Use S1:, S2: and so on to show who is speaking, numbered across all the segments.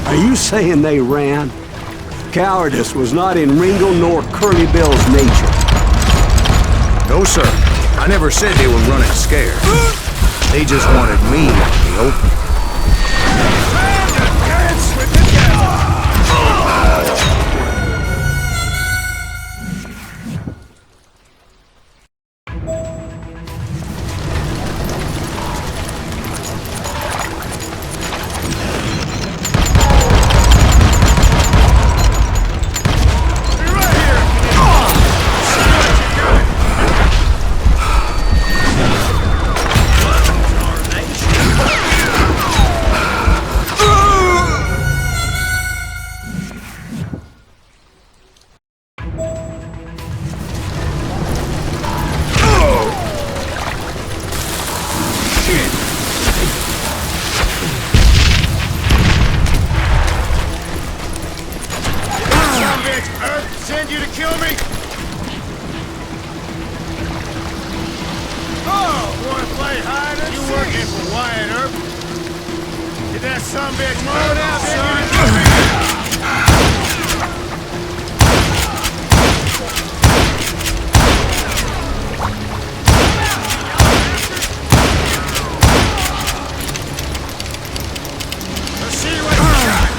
S1: Are you saying they ran? Cowardice was not in Ringo nor Curly Bill's nature.
S2: No, sir. I never said they were running scared. They just wanted me out in the open.
S3: Send you to kill me? Oh, wanna play hide and seek? You working for Wyatt Earp? Get that sumbitch mowed out, son! Let's see what you got.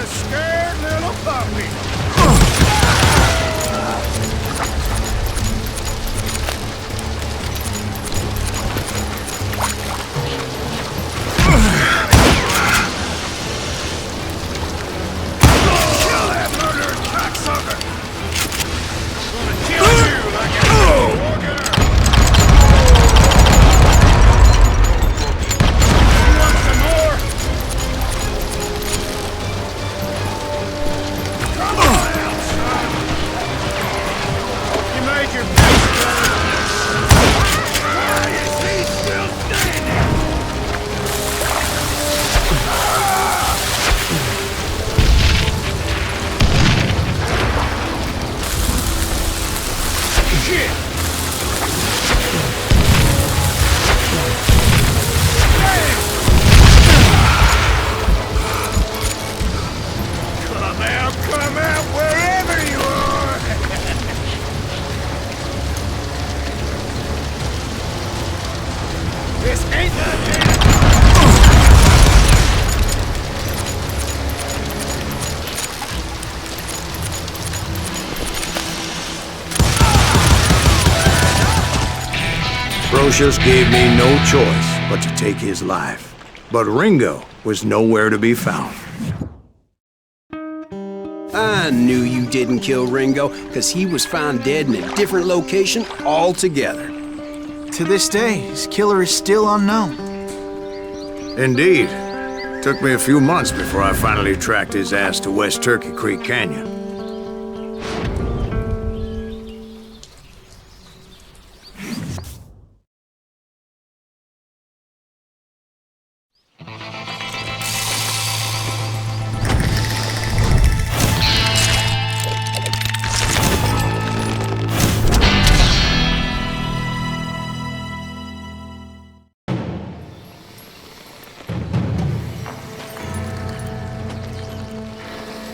S3: Scared little puppy. Kill that murdering cocksucker. Gonna kill you like a walking earth. You want some more? Come on out, son! You made your peace, brother! Why is he still standing? Shit! Come out wherever you are! This ain't the day!
S2: Brocious gave me no choice but to take his life. But Ringo was nowhere to be found.
S1: I knew you didn't kill Ringo, because he was found dead in a different location altogether.
S4: To this day, his killer is still unknown.
S2: Indeed. Took me a few months before I finally tracked his ass to West Turkey Creek Canyon.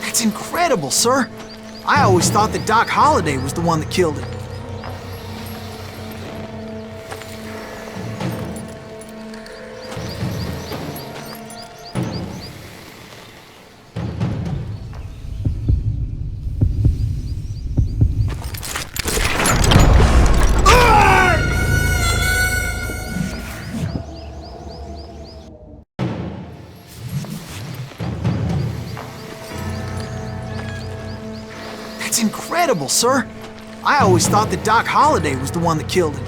S4: That's incredible, sir. I always thought that Doc Holliday was the one that killed him. That's incredible, sir. I always thought that Doc Holliday was the one that killed him.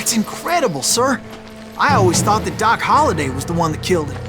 S4: That's incredible, sir. I always thought that Doc Holliday was the one that killed him.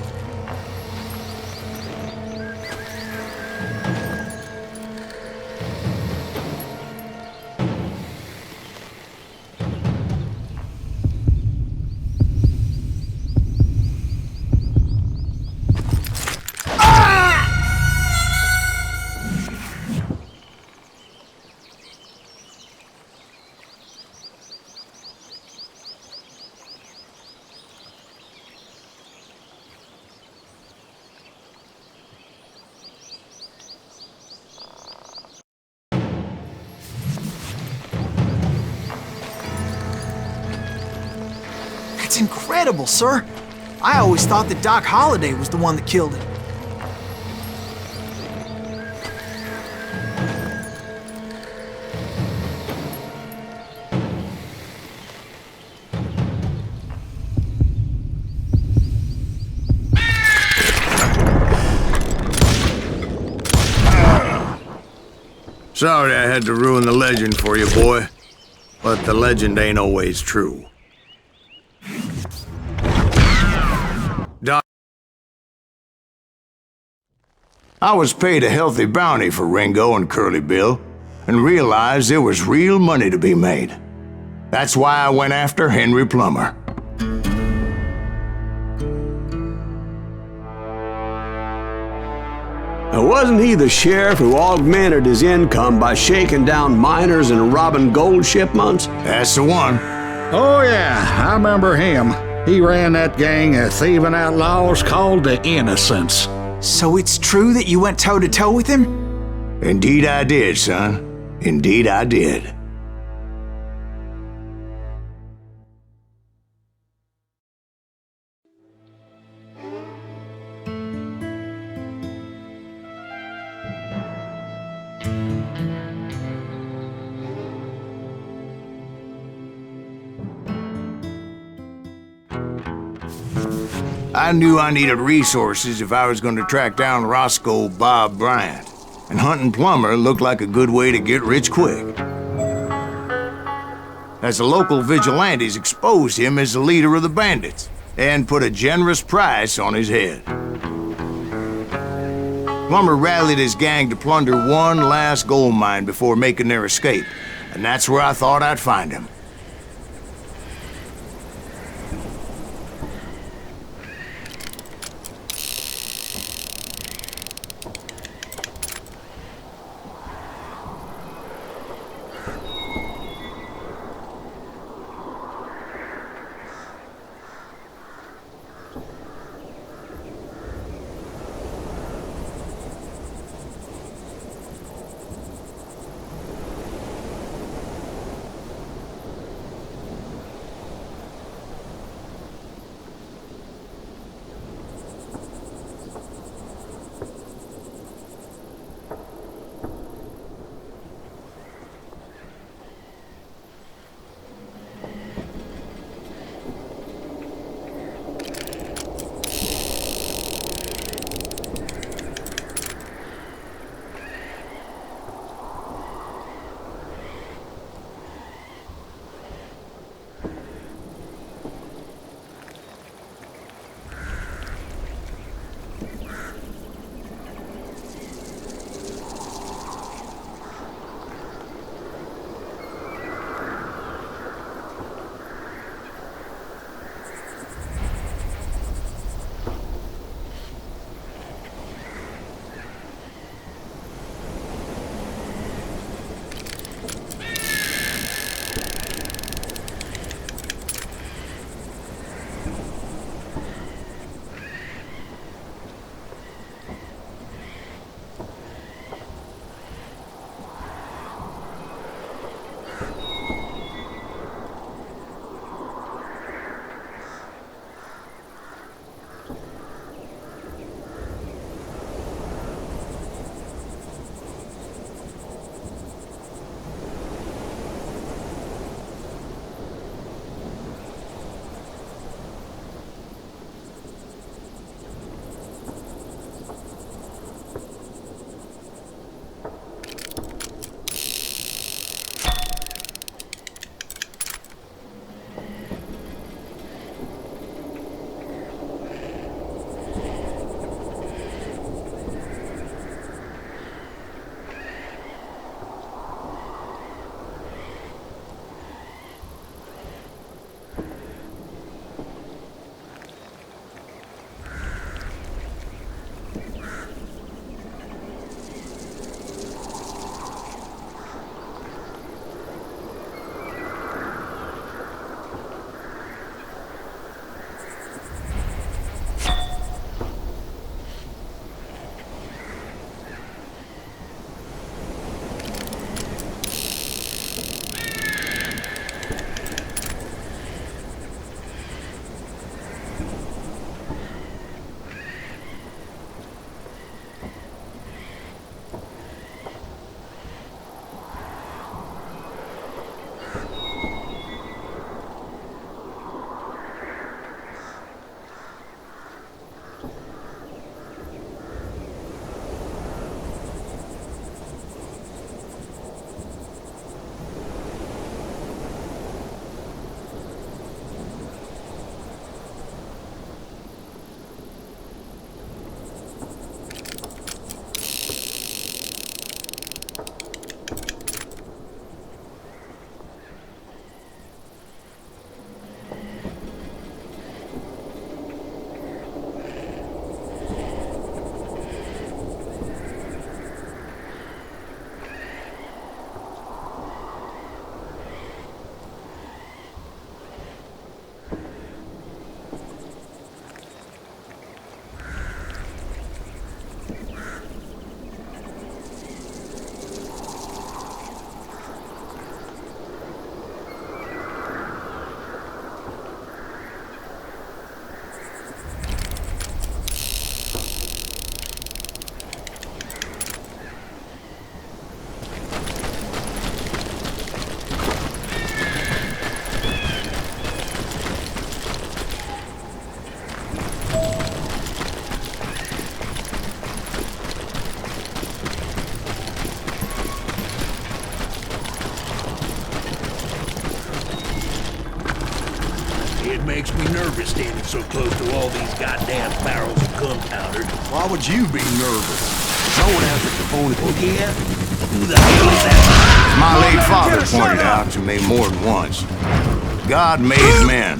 S4: That's incredible, sir. I always thought that Doc Holliday was the one that killed him.
S2: Sorry I had to ruin the legend for you, boy. But the legend ain't always true. I was paid a healthy bounty for Ringo and Curly Bill, and realized there was real money to be made. That's why I went after Henry Plummer.
S1: Now, wasn't he the sheriff who augmented his income by shaking down miners and robbing gold shipments?
S2: That's the one.
S5: Oh yeah, I remember him. He ran that gang of thieving outlaws called the Innocents.
S4: So it's true that you went toe-to-toe with him?
S2: Indeed I did, son. Indeed I did. I knew I needed resources if I was going to track down Roscoe Bob Bryant, and hunting Plummer looked like a good way to get rich quick. As the local vigilantes exposed him as the leader of the bandits, and put a generous price on his head. Plummer rallied his gang to plunder one last gold mine before making their escape, and that's where I thought I'd find him.
S6: It makes me nervous standing so close to all these goddamn barrels of gunpowder.
S3: Why would you be nervous?
S6: No one has a phone. Oh, yeah? Who the hell is that?
S2: My late father pointed out to me more than once. God made men.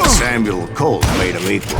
S2: Samuel Colt made them equal.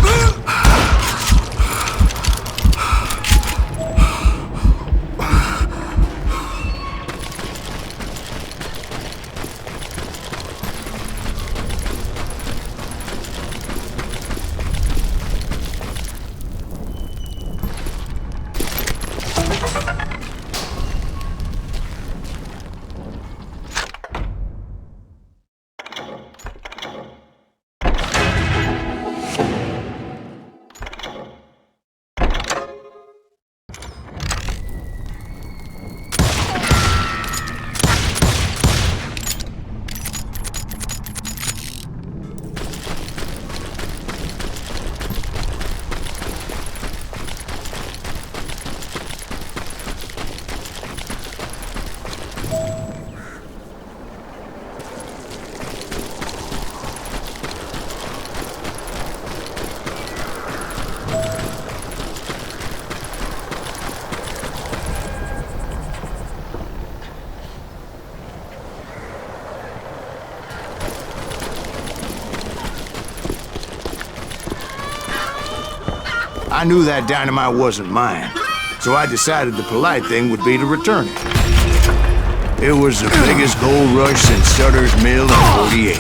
S2: I knew that dynamite wasn't mine, so I decided the polite thing would be to return it. It was the biggest gold rush since Sutter's Mill in '48.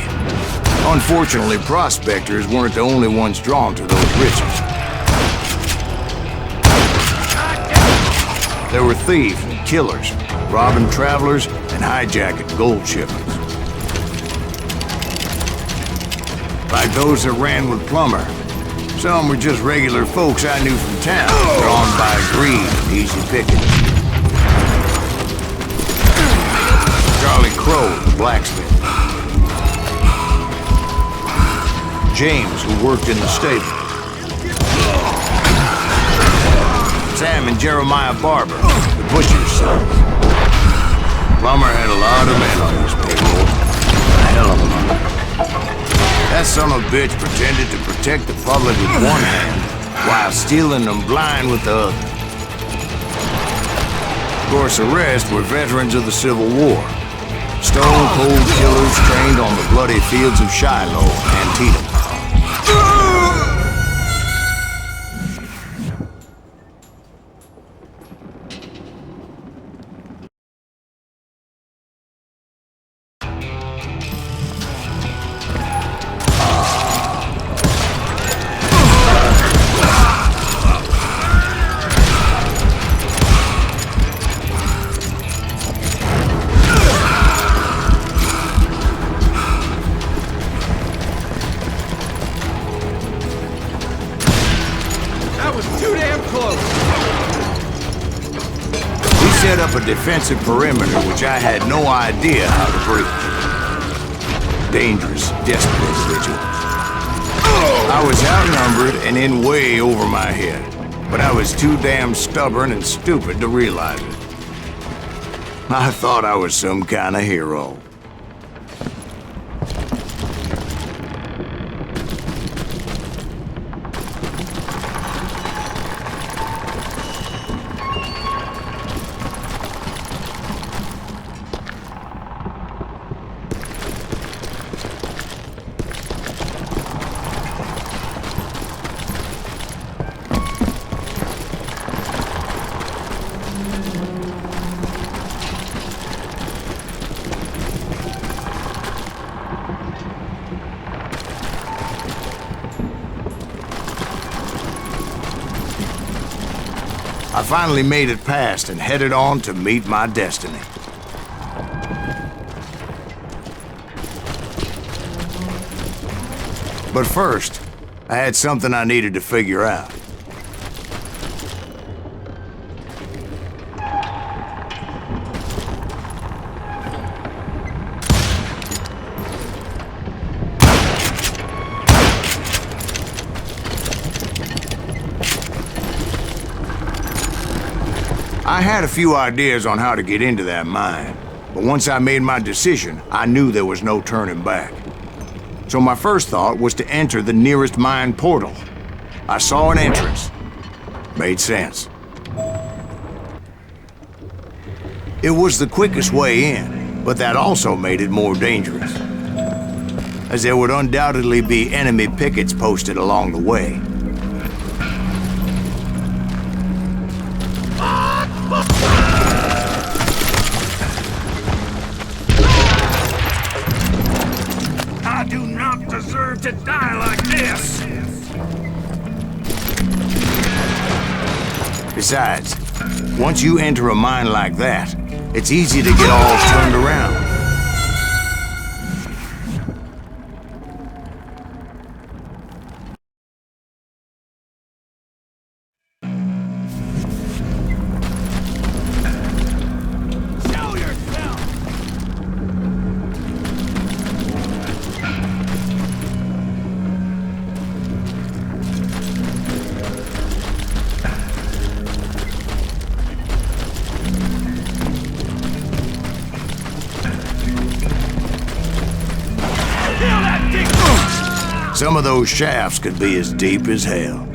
S2: Unfortunately, prospectors weren't the only ones drawn to those riches. There were thieves and killers, robbing travelers and hijacking gold shipments. Like those that ran with Plummer. Some were just regular folks I knew from town, drawn by greed and easy pickings. Charlie Crow, the blacksmith. James, who worked in the stable. Sam and Jeremiah Barber, the butcher's sons. Plummer had a lot of men on his payroll. A hell of a lot. That son of a bitch pretended to protect the public with one hand, while stealing them blind with the other. Of course, the rest were veterans of the Civil War. Stone-cold killers trained on the bloody fields of Shiloh and Antietam. Set up a defensive perimeter which I had no idea how to breach. Dangerous, desperate individuals. I was outnumbered and in way over my head, but I was too damn stubborn and stupid to realize it. I thought I was some kind of hero. I finally made it past and headed on to meet my destiny. But first, I had something I needed to figure out. I had a few ideas on how to get into that mine, but once I made my decision, I knew there was no turning back. So my first thought was to enter the nearest mine portal. I saw an entrance. Made sense. It was the quickest way in, but that also made it more dangerous, as there would undoubtedly be enemy pickets posted along the way.
S6: I do not deserve to die like this!
S2: Besides, once you enter a mine like that, it's easy to get all turned around.
S3: Show yourself!
S2: Some of those shafts could be as deep as hell.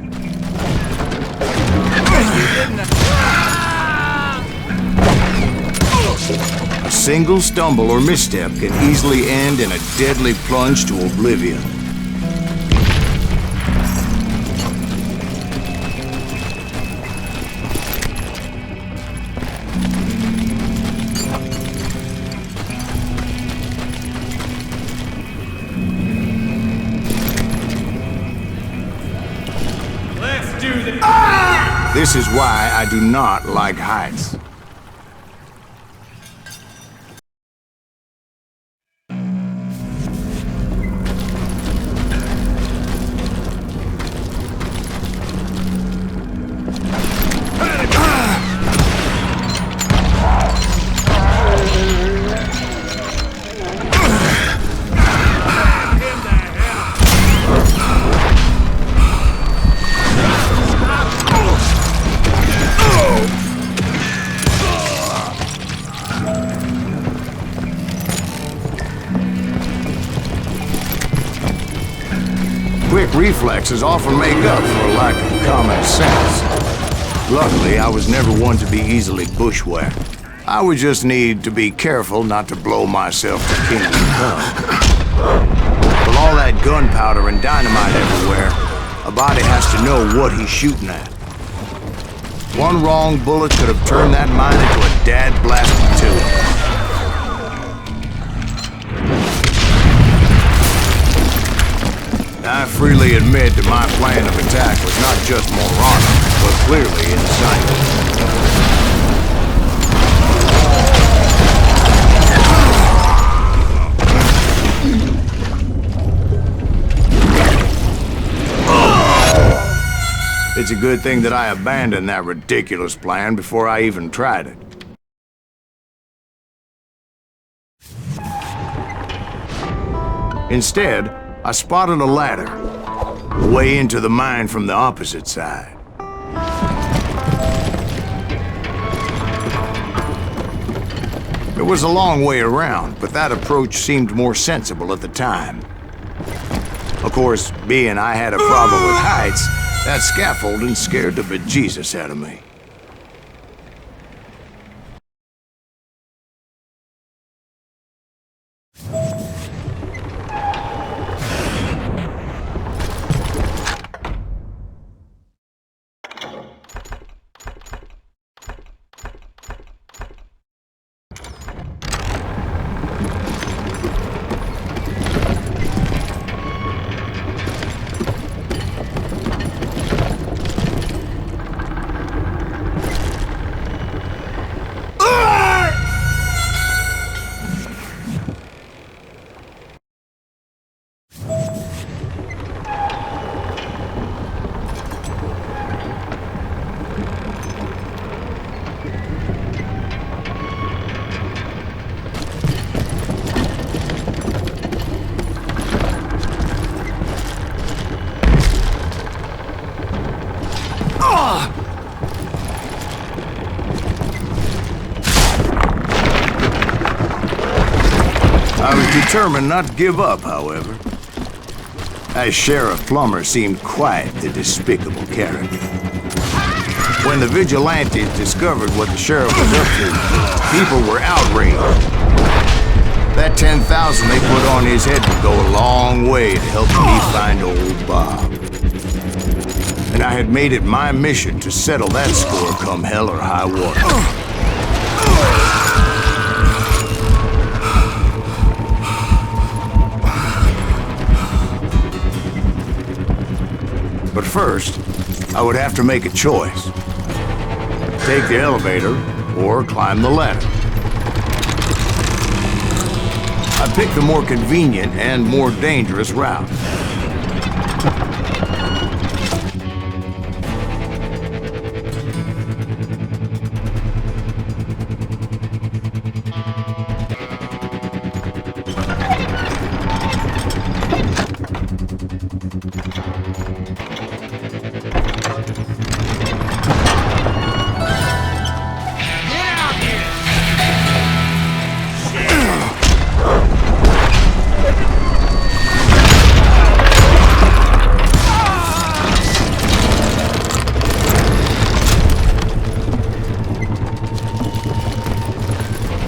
S2: A single stumble or misstep can easily end in a deadly plunge to oblivion. This is why I do not like heights. Quick reflexes often make up for a lack of common sense. Luckily, I was never one to be easily bushwhacked. I would just need to be careful not to blow myself to kingdom come. With all that gunpowder and dynamite everywhere, a body has to know what he's shooting at. One wrong bullet could have turned that mine into a dad-blasted tomb. I freely admit that my plan of attack was not just moronic, but clearly insane. It's a good thing that I abandoned that ridiculous plan before I even tried it. Instead, I spotted a ladder, way into the mine from the opposite side. It was a long way around, but that approach seemed more sensible at the time. Of course, being I had a problem with heights, that scaffolding scared the bejesus out of me. I was determined not to give up, however. As Sheriff Plummer seemed quite the despicable character. When the vigilantes discovered what the sheriff was up to, people were outraged. That 10,000 they put on his head would go a long way to help me find old Bob. And I had made it my mission to settle that score come hell or high water. But first, I would have to make a choice. Take the elevator or climb the ladder. I picked the more convenient and more dangerous route.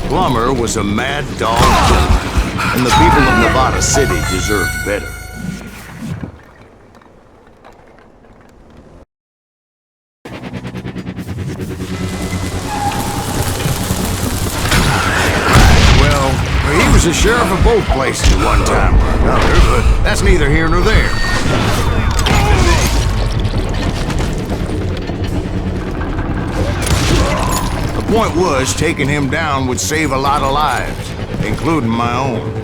S2: Plummer was a mad dog killer, and the people of Nevada City deserved better. Well, he was the sheriff of both places at one time or another, but that's neither here nor there. The point was, taking him down would save a lot of lives, including my own.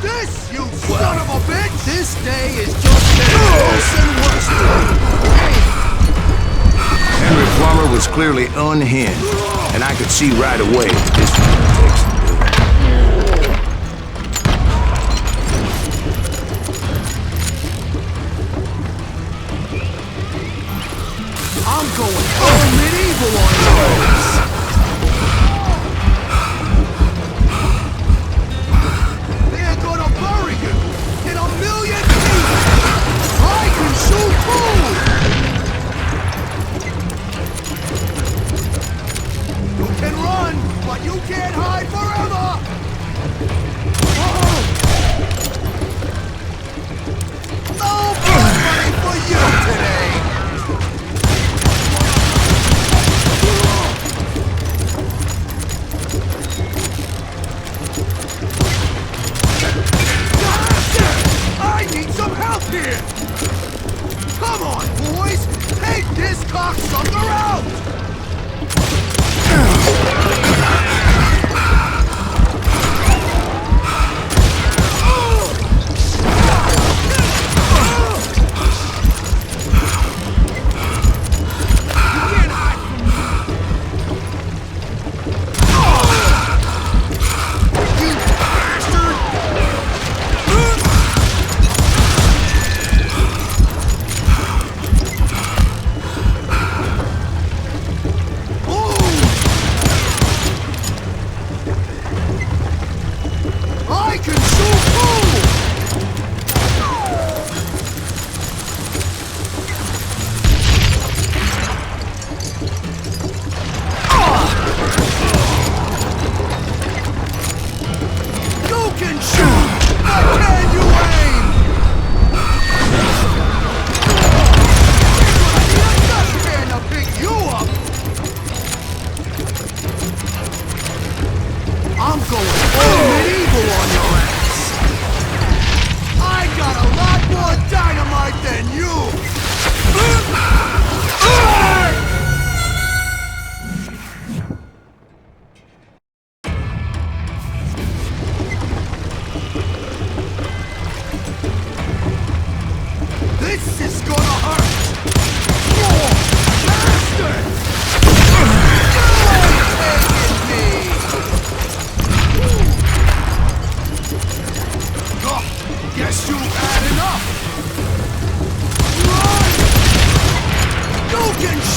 S3: This, you son of a bitch! This day is just getting worse and worse.
S2: Henry Plummer was clearly unhinged, and I could see right away that this was what it takes to do
S4: it. I'm going full medieval on yours.
S3: But you can't hide forever! No blood money for you today! I need some help here! Come on, boys! Take this cocksucker out!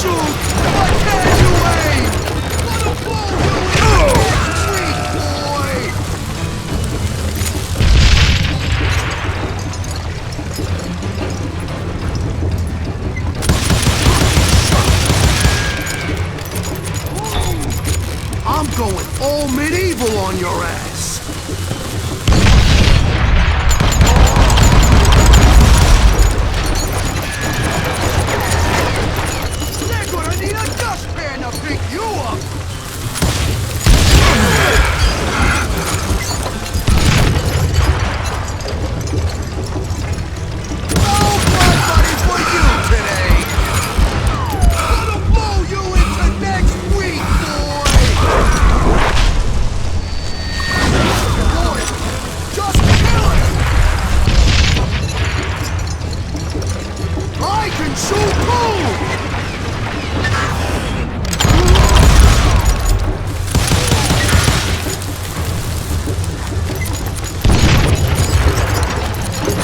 S3: shoot, but can you aim? Gonna blow you in next week, boy! I'm going all medieval on your ass. They're gonna need a dustpan to pick you up. No blood money for you today. Gonna blow you into next week, boy. Boy, just kill it. I can shoot too.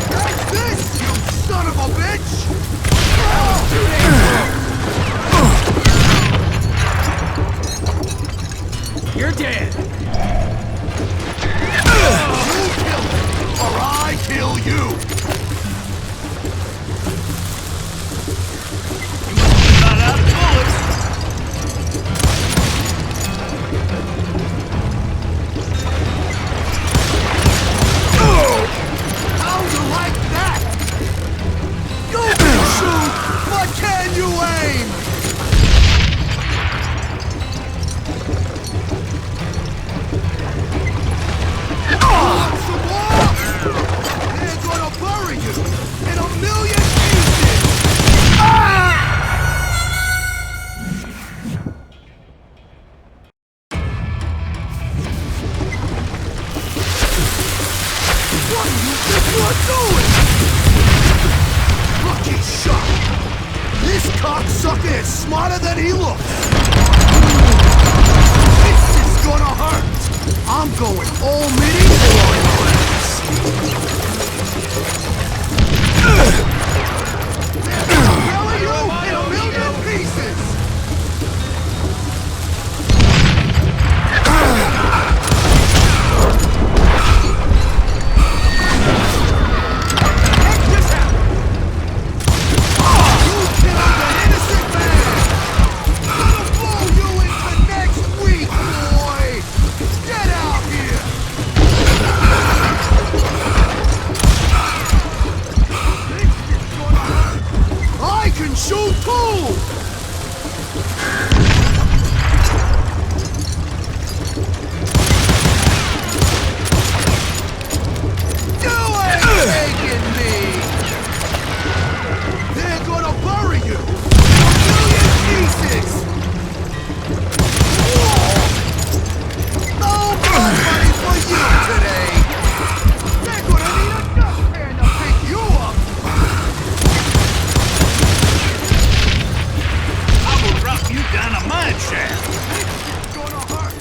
S3: That's this, you son of a bitch! You're dead. You kill me, or I kill you. Not out of bullets. How you like that? You can shoot, but can you aim? Want some more? They're gonna bury you in a million pieces. What do you think you're doing? Lucky shot! This cocksucker is smarter than he looks! This is gonna hurt! I'm going all medieval on your ass! They're gonna bury you in a million pieces! Check this out! You killed an innocent man! Gonna blow you into next week, boy! Get out here! This is gonna hurt! I can shoot too! You ain't taking me! They're gonna bury you in a million pieces! No blood money for you today! They're gonna need a dustpan to pick you up! I will drop you down a mine shaft! This is gonna hurt!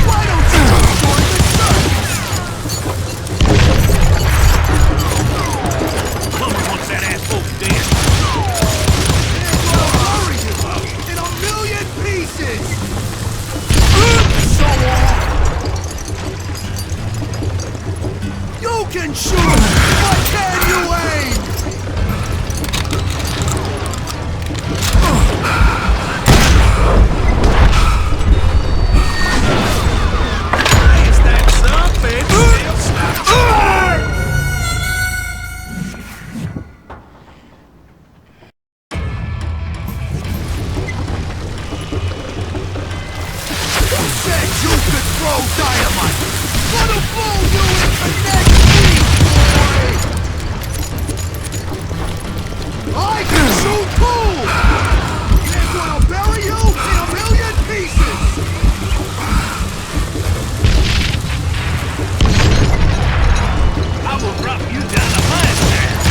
S3: Why don't you just join the circus? Plumber wants that asshole dead. They're gonna bury you in a million pieces! So on! You can shoot, but can you aim? Is that something? Who said you could throw dynamite? Gonna blow you into next week, boy! I can shoot too! They're gonna bury you in a million pieces! I will drop you down a mine shaft!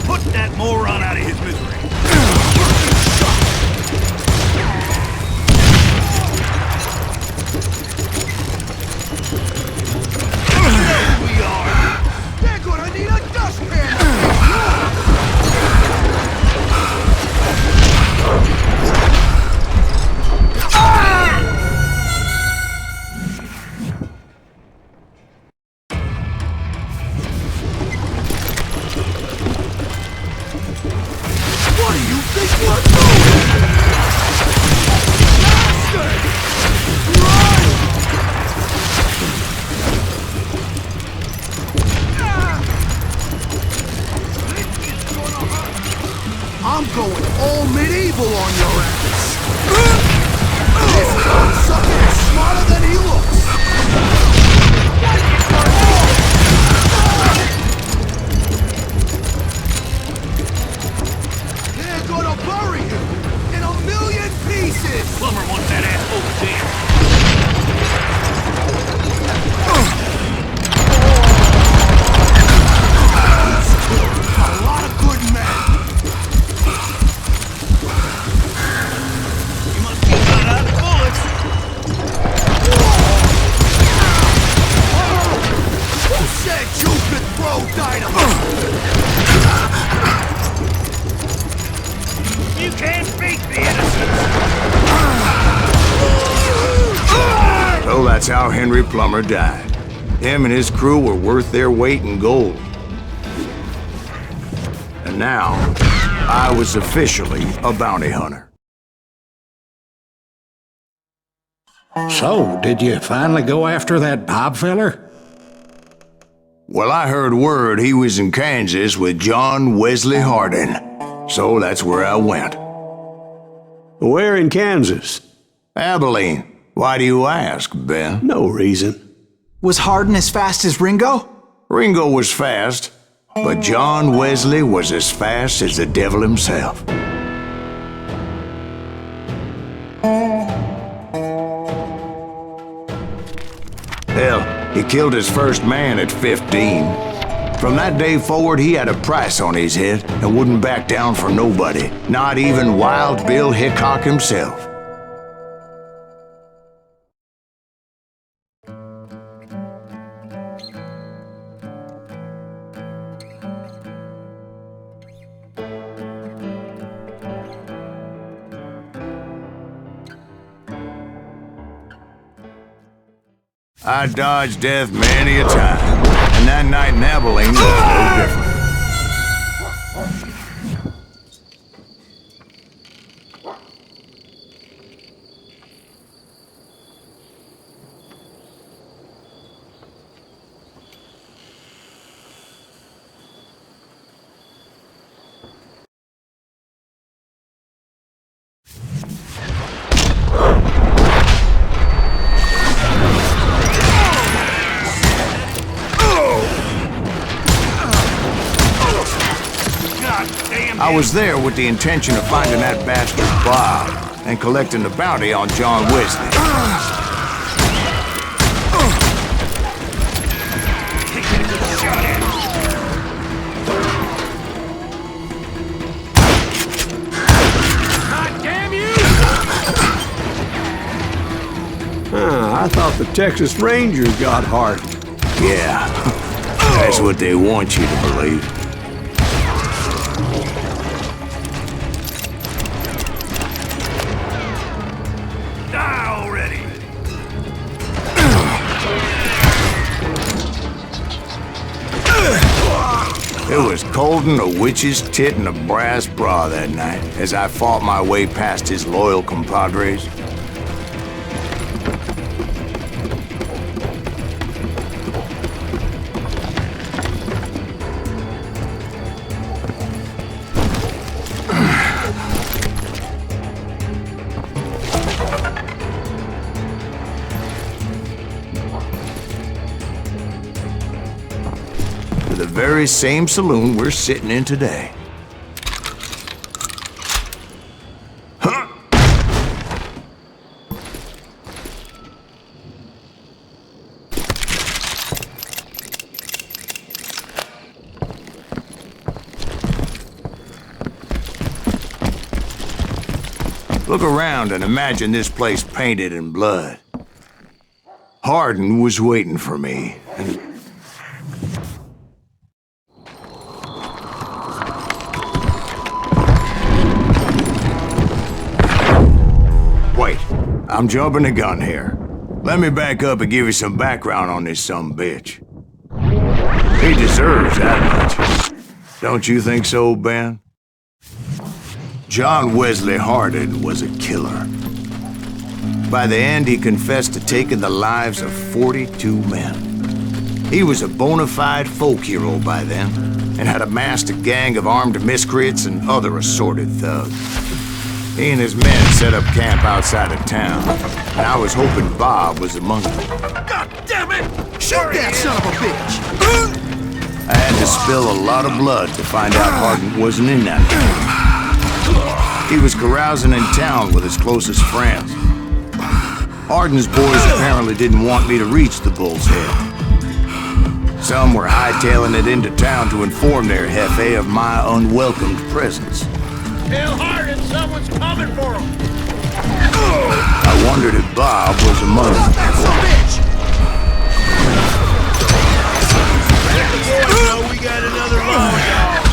S3: Put that moron out of his misery! I'm going all medieval on your ass. This sucker is smarter than he looks. They're gonna bury you in a million pieces.
S6: Plumber wants that ass over there.
S3: A lot of good men.
S6: You must be running out of bullets.
S3: Who said you could throw dynamite?
S6: You can't beat the innocent.
S2: So that's how Henry Plummer died. Him and his crew were worth their weight in gold. And now, I was officially a bounty hunter.
S5: So, did you finally go after that Bob feller?
S2: Well, I heard word he was in Kansas with John Wesley Hardin. So that's where I went.
S1: Where in Kansas?
S2: Abilene. Why do you ask, Ben?
S1: No reason.
S4: Was Hardin as fast as Ringo?
S2: Ringo was fast, but John Wesley was as fast as the devil himself. Hell, he killed his first man at 15. From that day forward, he had a price on his head and wouldn't back down for nobody, not even Wild Bill Hickok himself. I dodged death many a time, and that night in Abilene was no different. I was there with the intention of finding that bastard Bob and collecting the bounty on John Wesley.
S6: God damn you!
S1: I thought the Texas Rangers got Hardin.
S2: Yeah, that's what they want you to believe. It was cold in a witch's tit and a brass bra that night as I fought my way past his loyal compadres. The very same saloon we're sitting in today. Huh? Look around and imagine this place painted in blood. Hardin was waiting for me, and I'm jumping the gun here. Let me back up and give you some background on this sumbitch. He deserves that much. Don't you think so, Ben? John Wesley Hardin was a killer. By the end, he confessed to taking the lives of 42 men. He was a bona fide folk hero by then, and had amassed a gang of armed miscreants and other assorted thugs. He and his men set up camp outside of town, and I was hoping Bob was among them.
S3: God damn it!
S4: Shoot that son of a bitch!
S2: I had to spill a lot of blood to find out Hardin wasn't in that camp. He was carousing in town with his closest friends. Hardin's boys apparently didn't want me to reach the Bull's Head. Some were hightailing it into town to inform their jefe of my unwelcomed presence.
S6: Tell Hardin someone's coming for him.
S2: I wondered if Bob was among them.
S4: That's a bitch!
S3: Let the boys know we got another law dog.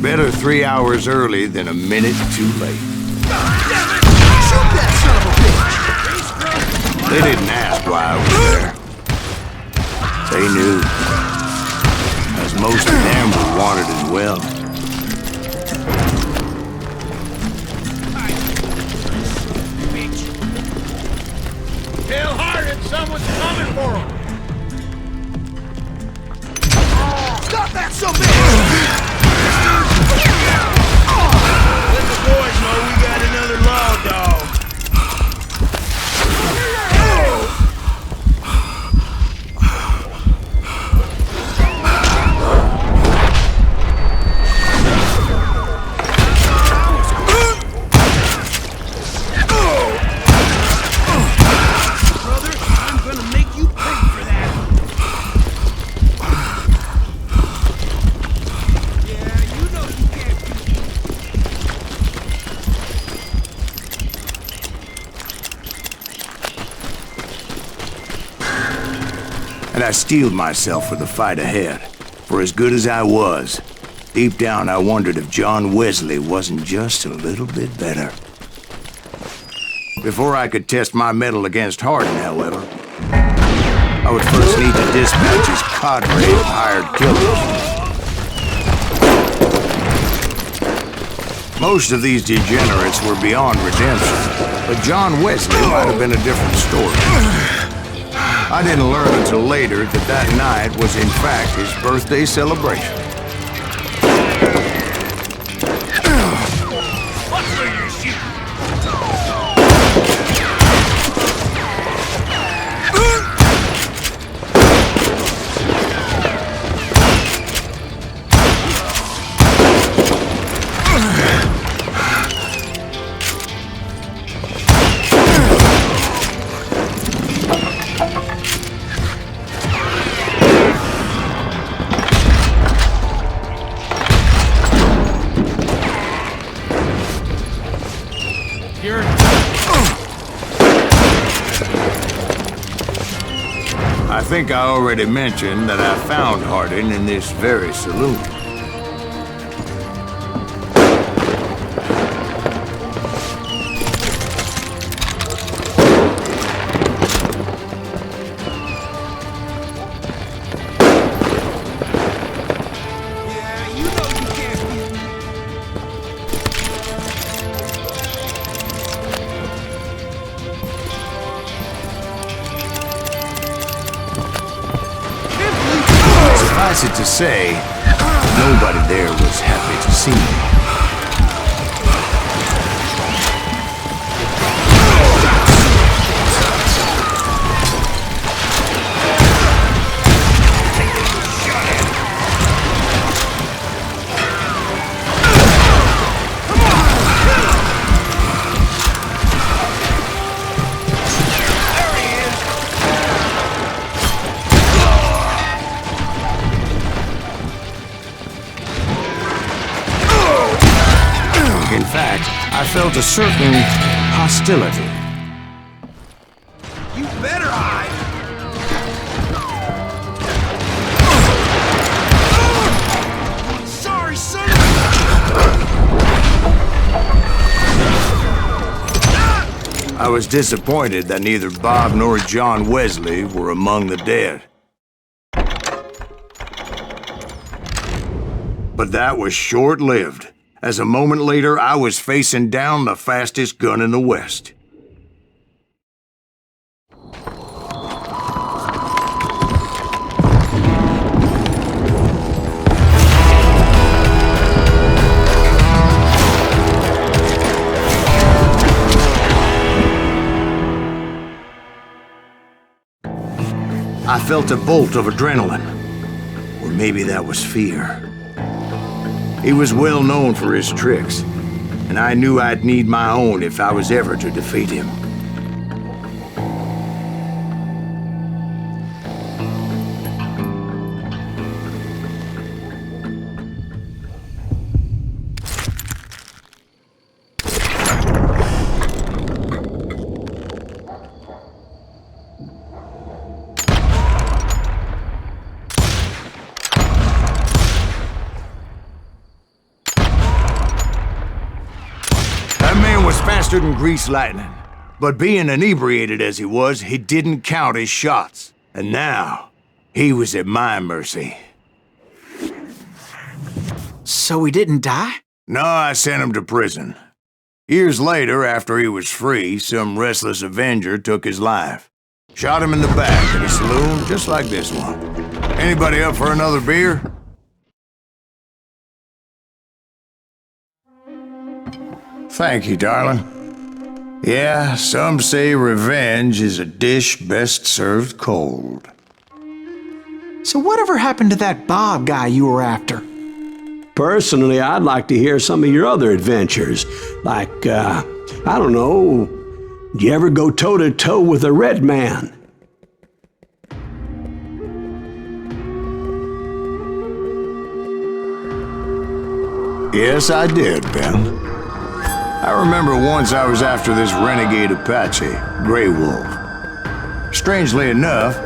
S2: Better 3 hours early than a minute too late.
S4: Shoot that son of a bitch!
S2: They didn't ask why I was there. They knew, as most of them were wanted as well.
S6: Tell Hardin someone's coming for him.
S4: Stop that son of a bitch!
S3: Let the boys know we got another law dog. Brother, I'm gonna make you pay for that. Yeah, you know you can't beat me.
S2: And I steeled myself for the fight ahead. For as good as I was, deep down I wondered if John Wesley wasn't just a little bit better. Before I could test my mettle against Hardin, however, I would first need to dispatch his cadre of hired killers. Most of these degenerates were beyond redemption, but John Wesley might have been a different story. I didn't learn until later that that night was in fact his birthday celebration.
S3: Watch where you're shooting.
S2: I think I already mentioned that I found Hardin in this very saloon.
S3: Yeah, you know you can't beat me.
S2: Suffice it to say, nobody there was happy to see me. In fact, I felt a certain hostility.
S3: You better hide. Sorry, son.
S2: I was disappointed that neither Bob nor John Wesley were among the dead. But that was short-lived, as a moment later I was facing down the fastest gun in the West. I felt a bolt of adrenaline, or maybe that was fear. He was well known for his tricks, and I knew I'd need my own if I was ever to defeat him. Faster than greased lightning. But being inebriated as he was, he didn't count his shots. And now, he was at my mercy.
S4: So he didn't die?
S2: No, I sent him to prison. Years later, after he was free, some restless Avenger took his life. Shot him in the back at a saloon just like this one. Anybody up for another beer? Thank you, darling. Yeah, some say revenge is a dish best served cold.
S4: So whatever happened to that Bob guy you were after?
S7: Personally, I'd like to hear some of your other adventures. Like, I don't know, did you ever go toe-to-toe with a red man?
S2: Yes, I did, Ben. I remember once I was after this renegade Apache, Grey Wolf. Strangely enough,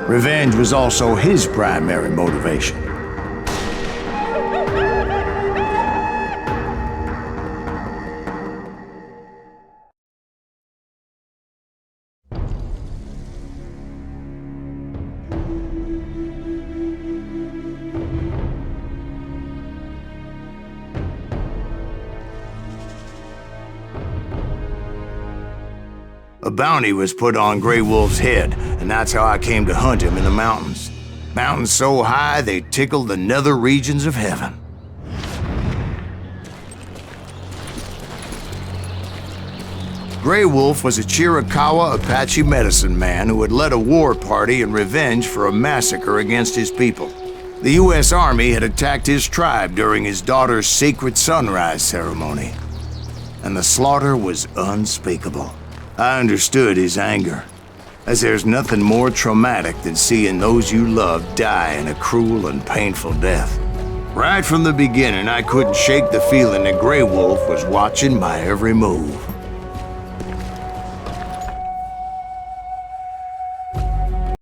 S2: revenge was also his primary motivation. A bounty was put on Grey Wolf's head, and that's how I came to hunt him in the mountains. Mountains so high they tickled the nether regions of heaven. Grey Wolf was a Chiricahua Apache medicine man who had led a war party in revenge for a massacre against his people. The U.S. Army had attacked his tribe during his daughter's sacred sunrise ceremony, and the slaughter was unspeakable. I understood his anger, as there's nothing more traumatic than seeing those you love die in a cruel and painful death. Right from the beginning, I couldn't shake the feeling that Grey Wolf was watching my every move.